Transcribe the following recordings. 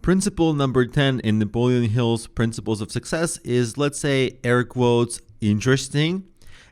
Principle number 10 in Napoleon Hill's Principles of Success is, let's say, air quotes, interesting.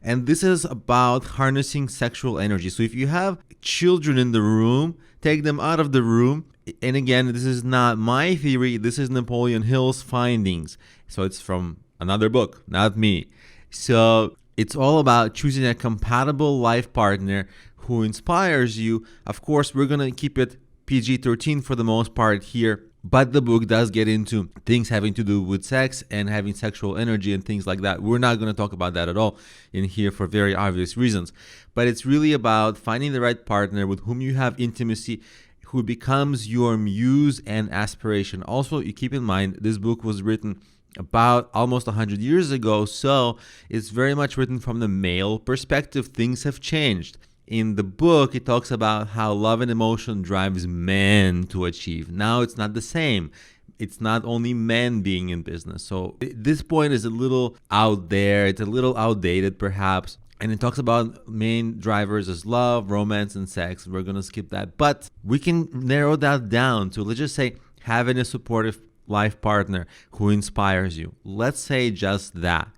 And this is about harnessing sexual energy. So if you have children in the room, take them out of the room. And again, this is not my theory. This is Napoleon Hill's findings. So it's from another book, not me. So it's all about choosing a compatible life partner who inspires you. Of course, we're going to keep it PG-13 for the most part here. But the book does get into things having to do with sex and having sexual energy and things like that. We're not going to talk about that at all in here for very obvious reasons. But it's really about finding the right partner with whom you have intimacy, who becomes your muse and aspiration. Also, you keep in mind, this book was written about almost 100 years ago, so it's very much written from the male perspective. Things have changed. In the book, it talks about how love and emotion drives men to achieve. Now it's not the same. It's not only men being in business. So this point is a little out there. It's a little outdated, perhaps. And it talks about main drivers as love, romance, and sex. We're going to skip that. But we can narrow that down to, let's just say, having a supportive life partner who inspires you. Let's say just that.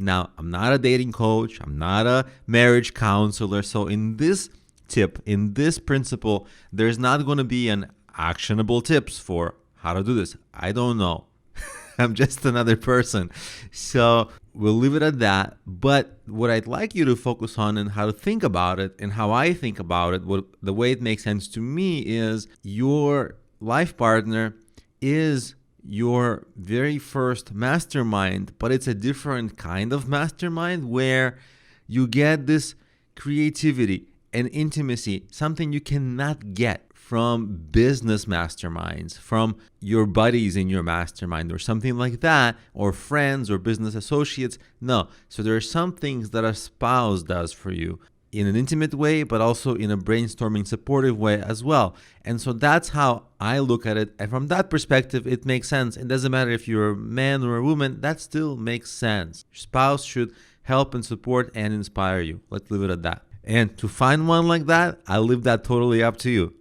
Now, I'm not a dating coach. I'm not a marriage counselor. So in this tip, in this principle, there's not going to be an actionable tips for how to do this. I don't know. I'm just another person. So we'll leave it at that. But what I'd like you to focus on and how to think about it and how I think about it, the way it makes sense to me is your life partner is your very first mastermind, but it's a different kind of mastermind where you get this creativity and intimacy, something you cannot get from business masterminds, from your buddies in your mastermind or something like that, or friends or business associates. No. So there are some things that a spouse does for you in an intimate way, but also in a brainstorming, supportive way as well. And so that's how I look at it. And from that perspective, it makes sense. It doesn't matter if you're a man or a woman, that still makes sense. Your spouse should help and support and inspire you. Let's leave it at that. And to find one like that, I leave that totally up to you.